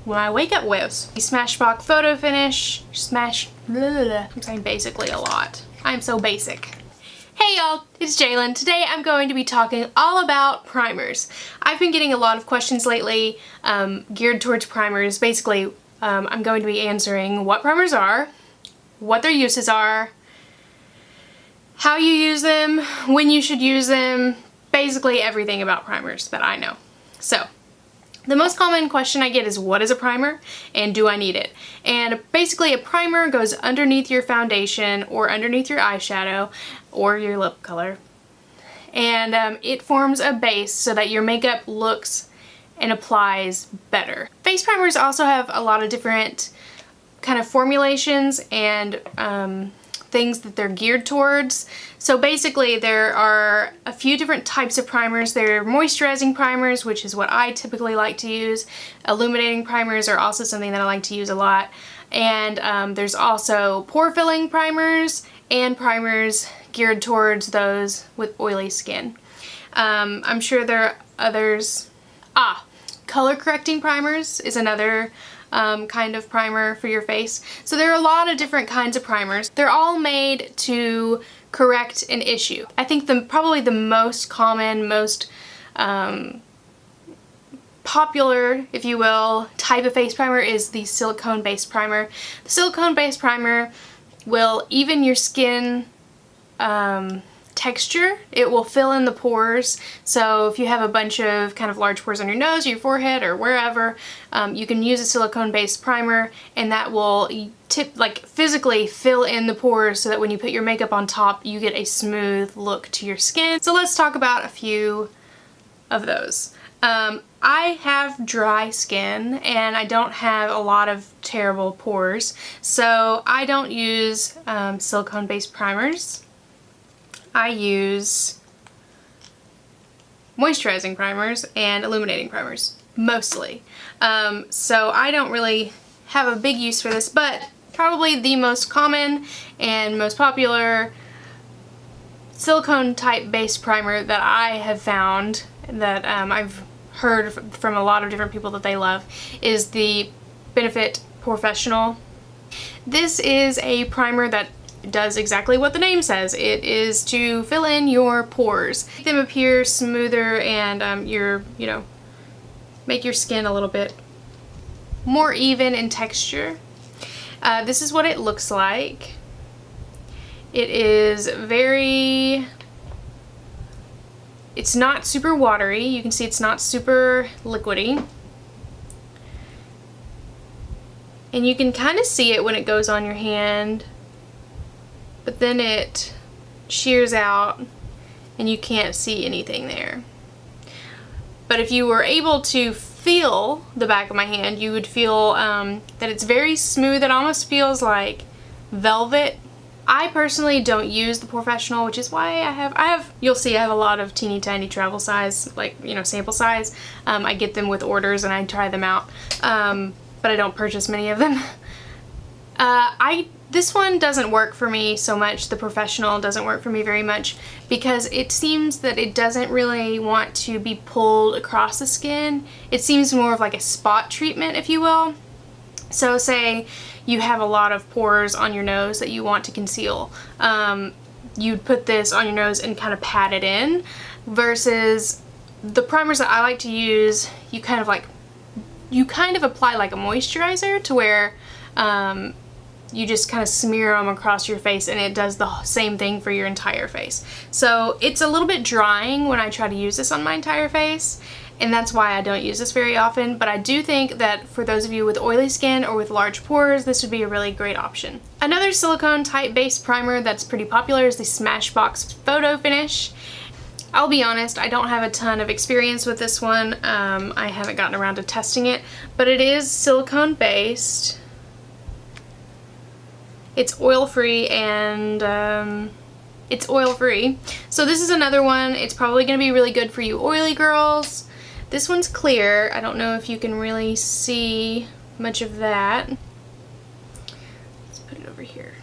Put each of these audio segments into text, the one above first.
my wake up whips. The Smashbox Photo Finish, I'm saying basically a lot. I'm so basic. Hey y'all, it's Jalen. Today I'm going to be talking all about primers. I've been getting a lot of questions lately geared towards primers. Basically, I'm going to be answering what primers are, what their uses are, how you use them, when you should use them, basically everything about primers that I know. So, the most common question I get is, what is a primer and do I need it? And basically a primer goes underneath your foundation or underneath your eyeshadow or your lip color. And it forms a base so that your makeup looks and applies better. Face primers also have a lot of different kind of formulations and things that they're geared towards. So basically there are a few different types of primers. There are moisturizing primers, which is what I typically like to use. Illuminating primers are also something that I like to use a lot. And there's also pore filling primers and primers geared towards those with oily skin. I'm sure there are others. Color correcting primers is another kind of primer for your face. So there are a lot of different kinds of primers. They're all made to correct an issue. I think probably the most common, most popular, if you will, type of face primer is the silicone-based primer. The silicone-based primer will even your skin texture. It will fill in the pores. So if you have a bunch of kind of large pores on your nose, your forehead, or wherever, you can use a silicone-based primer and that will physically fill in the pores so that when you put your makeup on top, you get a smooth look to your skin. So let's talk about a few of those. I have dry skin and I don't have a lot of terrible pores, so I don't use silicone-based primers. I use moisturizing primers and illuminating primers, mostly. So I don't really have a big use for this, but probably the most common and most popular silicone type based primer that I have found, that I've heard from a lot of different people that they love, is the Benefit POREfessional. This is a primer that does exactly what the name says. It is to fill in your pores, make them appear smoother and make your skin a little bit more even in texture. This is what it looks like. It is it's not super watery. You can see it's not super liquidy. And you can kind of see it when it goes on your hand, but then it shears out and you can't see anything there. But if you were able to feel the back of my hand, you would feel that it's very smooth. It almost feels like velvet. I personally don't use the POREfessional, which is why you'll see I have a lot of teeny tiny travel size, sample size. I get them with orders and I try them out, but I don't purchase many of them. This one doesn't work for me so much. The POREfessional doesn't work for me very much because it seems that it doesn't really want to be pulled across the skin. It seems more of like a spot treatment, if you will. So say you have a lot of pores on your nose that you want to conceal. You'd put this on your nose and kind of pat it in, versus the primers that I like to use, you kind of apply like a moisturizer to where you just kind of smear them across your face and it does the same thing for your entire face. So it's a little bit drying when I try to use this on my entire face, and that's why I don't use this very often, but I do think that for those of you with oily skin or with large pores, this would be a really great option. Another silicone type based primer that's pretty popular is the Smashbox Photo Finish. I'll be honest, I don't have a ton of experience with this one. I haven't gotten around to testing it, but it is silicone based. It's oil-free and it's oil-free. So this is another one. It's probably going to be really good for you oily girls. This one's clear. I don't know if you can really see much of that. Let's put it over here.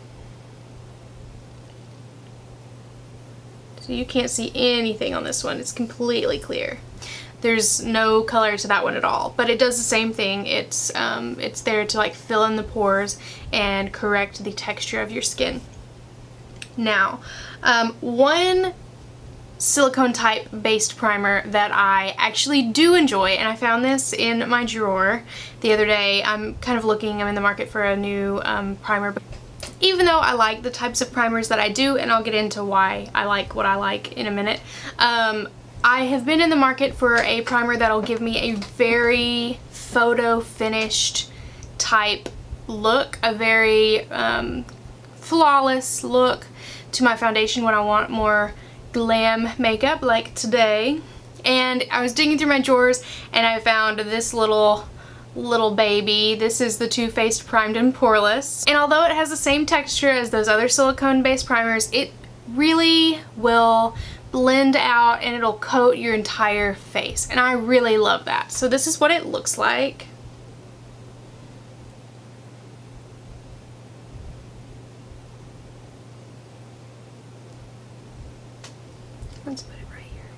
So you can't see anything on this one. It's completely clear. There's no color to that one at all, but it does the same thing. It's there to like fill in the pores and correct the texture of your skin. Now, one silicone type based primer that I actually do enjoy, and I found this in my drawer the other day. I'm in the market for a new primer, even though I like the types of primers that I do, and I'll get into why I like what I like in a minute. I have been in the market for a primer that'll give me a very photo finished type look, a very flawless look to my foundation when I want more glam makeup like today. And I was digging through my drawers and I found this little baby. This is the Too Faced Primed and Poreless, and although it has the same texture as those other silicone based primers, it really will blend out and it'll coat your entire face, and I really love that. So this is what it looks like. Let's put it right here.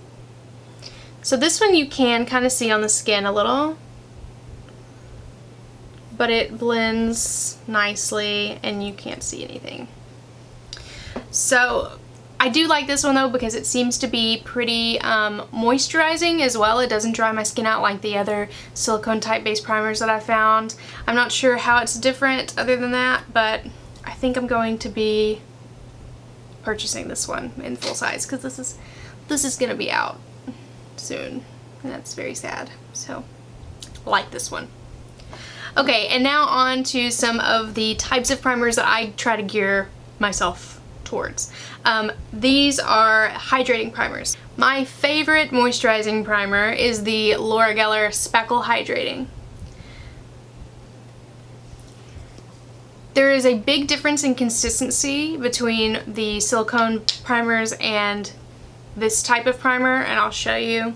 So this one you can kind of see on the skin a little, but it blends nicely and you can't see anything. So I do like this one though because it seems to be pretty moisturizing as well. It doesn't dry my skin out like the other silicone type based primers that I found. I'm not sure how it's different other than that, but I think I'm going to be purchasing this one in full size because this is gonna be out soon, and that's very sad. So I like this one. Okay, and now on to some of the types of primers that I try to gear myself towards. These are hydrating primers. My favorite moisturizing primer is the Laura Geller Speckle Hydrating. There is a big difference in consistency between the silicone primers and this type of primer, and I'll show you.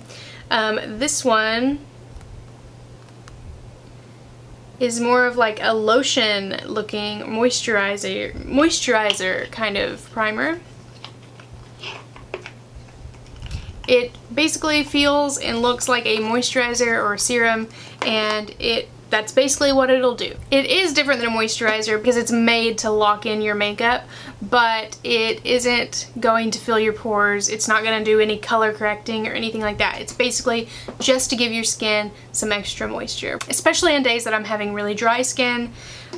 This one is more of like a lotion looking moisturizer kind of primer. It basically feels and looks like a moisturizer or a serum, and that's basically what it'll do. It is different than a moisturizer because it's made to lock in your makeup, but it isn't going to fill your pores. It's not going to do any color correcting or anything like that. It's basically just to give your skin some extra moisture. Especially on days that I'm having really dry skin,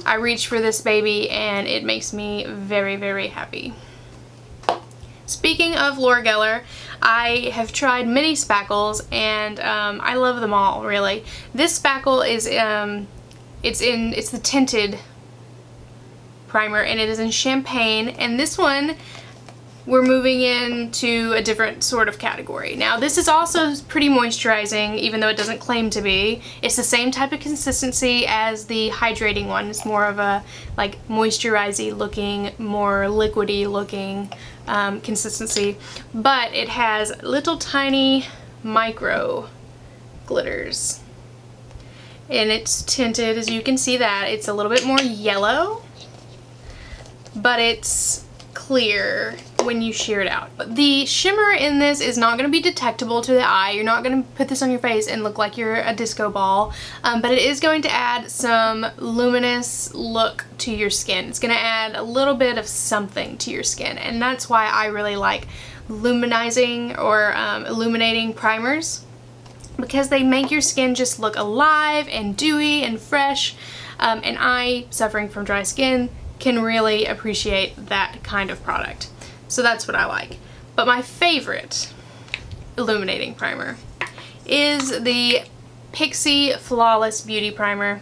I reach for this baby and it makes me very, very happy. Speaking of Laura Geller, I have tried many spackles and I love them all, really. This spackle is it's the tinted primer and it is in champagne, and this one we're moving into a different sort of category. Now this is also pretty moisturizing, even though it doesn't claim to be. It's the same type of consistency as the hydrating one. It's more of a like moisturizing looking, more liquidy looking consistency, but it has little tiny micro glitters and it's tinted, as you can see. That it's a little bit more yellow, but it's clear when you shear it out. The shimmer in this is not going to be detectable to the eye. You're not going to put this on your face and look like you're a disco ball, but it is going to add some luminous look to your skin. It's going to add a little bit of something to your skin, and that's why I really like luminizing or illuminating primers, because they make your skin just look alive and dewy and fresh, and I, suffering from dry skin, can really appreciate that kind of product. So that's what I like. But my favorite illuminating primer is the Pixi Flawless Beauty Primer.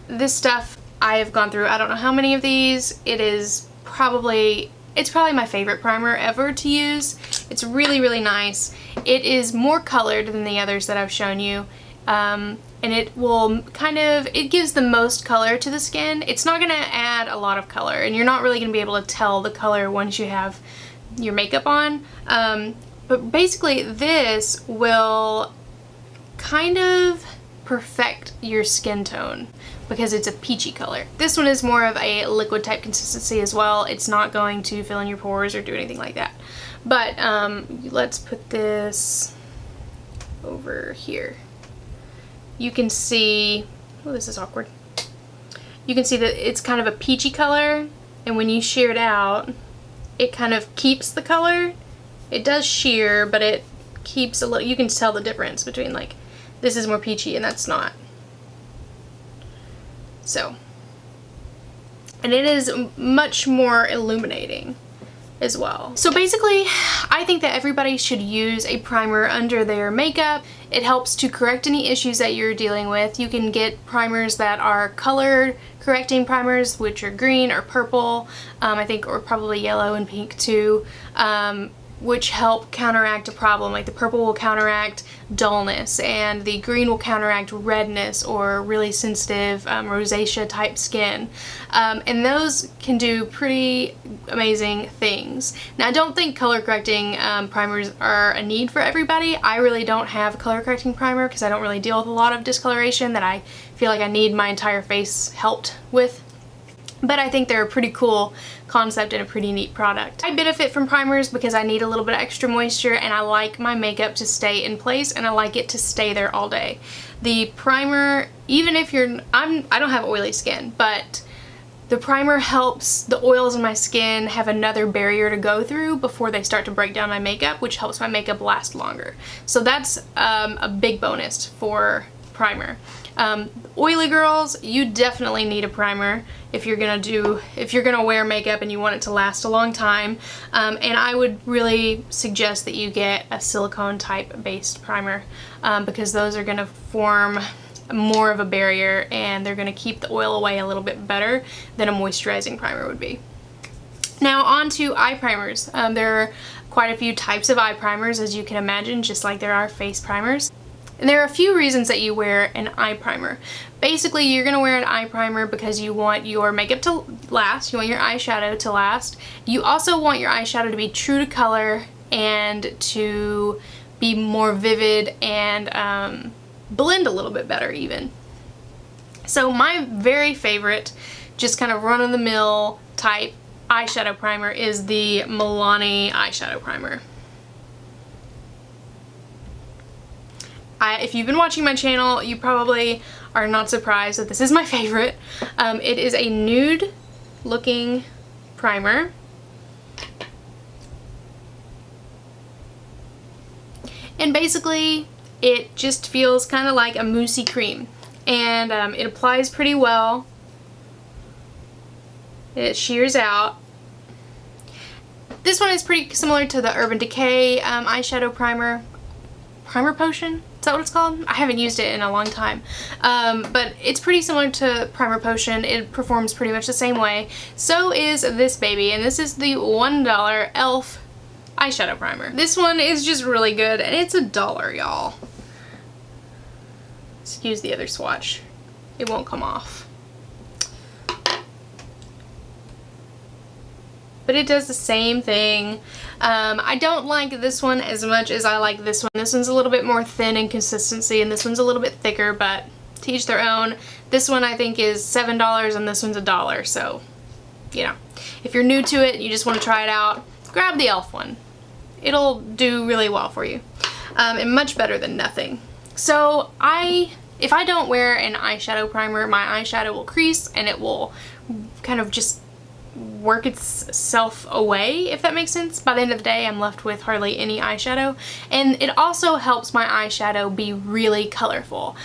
This stuff I have gone through I don't know how many of these. It's probably my favorite primer ever to use. It's really, really nice. It is more colored than the others that I've shown you. And it will it gives the most color to the skin. It's not going to add a lot of color, and you're not really going to be able to tell the color once you have your makeup on. But basically this will kind of perfect your skin tone because it's a peachy color. This one is more of a liquid type consistency as well. It's not going to fill in your pores or do anything like that. But let's put this over here, you can see, oh, this is awkward. You can see that it's kind of a peachy color, and when you shear it out, it kind of keeps the color. It does shear, but it keeps a little, you can tell the difference between like, this is more peachy and that's not. So, and it is much more illuminating as well. So basically, I think that everybody should use a primer under their makeup. It helps to correct any issues that you're dealing with. You can get primers that are color correcting primers, which are green or purple, I think, or probably yellow and pink too, which help counteract a problem. Like the purple will counteract dullness, and the green will counteract redness or really sensitive rosacea type skin. And those can do pretty amazing things. Now, I don't think color correcting primers are a need for everybody. I really don't have a color correcting primer because I don't really deal with a lot of discoloration that I feel like I need my entire face helped with. But I think they're a pretty cool concept and a pretty neat product. I benefit from primers because I need a little bit of extra moisture, and I like my makeup to stay in place, and I like it to stay there all day. The primer, even if I don't have oily skin, but the primer helps the oils in my skin have another barrier to go through before they start to break down my makeup, which helps my makeup last longer. So that's a big bonus for primer. Oily girls, you definitely need a primer if you're gonna wear makeup and you want it to last a long time. And I would really suggest that you get a silicone type based primer because those are gonna form more of a barrier and they're gonna keep the oil away a little bit better than a moisturizing primer would be. Now on to eye primers. There are quite a few types of eye primers, as you can imagine, just like there are face primers. And there are a few reasons that you wear an eye primer. Basically, you're gonna wear an eye primer because you want your makeup to last, you want your eyeshadow to last. You also want your eyeshadow to be true to color and to be more vivid and blend a little bit better even. So my very favorite, just kind of run-of-the-mill type eyeshadow primer is the Milani eyeshadow primer. If you've been watching my channel, you probably are not surprised that this is my favorite. It is a nude looking primer. And basically, it just feels kind of like a moussey cream. And it applies pretty well. It shears out. This one is pretty similar to the Urban Decay eyeshadow primer. Primer Potion? Is that what it's called? I haven't used it in a long time. But it's pretty similar to Primer Potion. It performs pretty much the same way. So is this baby, and this is the $1 e.l.f. eyeshadow primer. This one is just really good, and it's $1, y'all. Excuse the other swatch. It won't come off. But it does the same thing. I don't like this one as much as I like this one. This one's a little bit more thin in consistency, and this one's a little bit thicker, but to each their own. This one I think is $7 and this one's $1, so, you know. If you're new to it and you just want to try it out, grab the e.l.f. one. It'll do really well for you. And much better than nothing. So if I don't wear an eyeshadow primer, my eyeshadow will crease and it will kind of just work itself away, if that makes sense. By the end of the day, I'm left with hardly any eyeshadow. And it also helps my eyeshadow be really colorful.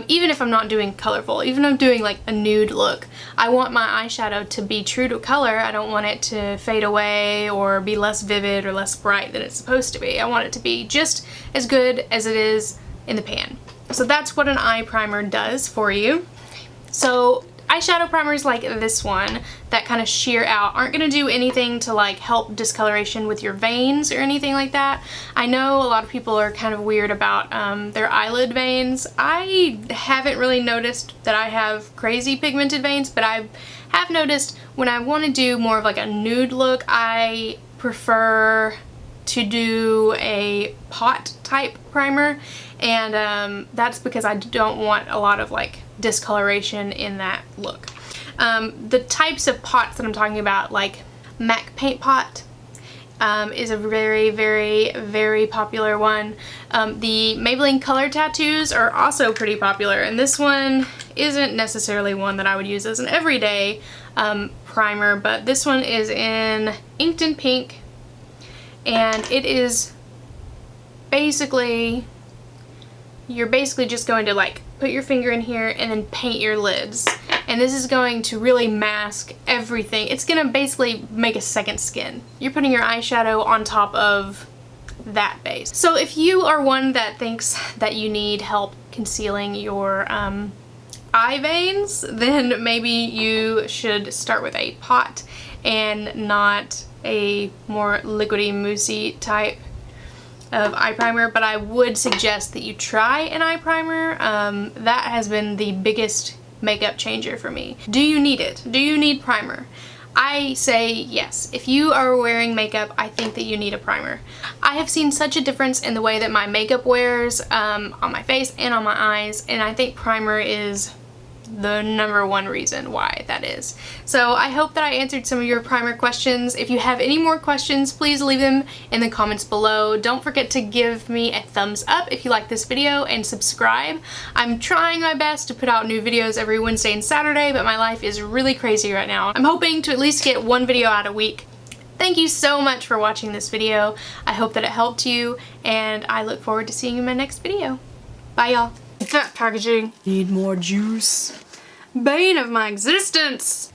Even if I'm not doing colorful, even if I'm doing like a nude look, I want my eyeshadow to be true to color. I don't want it to fade away or be less vivid or less bright than it's supposed to be. I want it to be just as good as it is in the pan. So that's what an eye primer does for you. So eyeshadow primers like this one that kind of sheer out aren't going to do anything to like help discoloration with your veins or anything like that. I know a lot of people are kind of weird about their eyelid veins. I haven't really noticed that I have crazy pigmented veins, but I have noticed when I want to do more of like a nude look, I prefer to do a pot type primer, and that's because I don't want a lot of like discoloration in that look. The types of pots that I'm talking about, like MAC paint pot, is a very, very, very popular one. The Maybelline Color Tattoos are also pretty popular, and this one isn't necessarily one that I would use as an everyday primer, but this one is in Inked in Pink, and it is basically, you're basically just going to like put your finger in here and then paint your lids. And this is going to really mask everything. It's gonna basically make a second skin. You're putting your eyeshadow on top of that base. So if you are one that thinks that you need help concealing your eye veins, then maybe you should start with a pot and not a more liquidy, moussey type of eye primer, but I would suggest that you try an eye primer. That has been the biggest makeup changer for me. Do you need it? Do you need primer? I say yes. If you are wearing makeup, I think that you need a primer. I have seen such a difference in the way that my makeup wears on my face and on my eyes, and I think primer is the #1 reason why that is. So I hope that I answered some of your primer questions. If you have any more questions, please leave them in the comments below. Don't forget to give me a thumbs up if you like this video and subscribe. I'm trying my best to put out new videos every Wednesday and Saturday, but my life is really crazy right now. I'm hoping to at least get one video out a week. Thank you so much for watching this video. I hope that it helped you, and I look forward to seeing you in my next video. Bye, y'all. That packaging. Need more juice. Bane of my existence.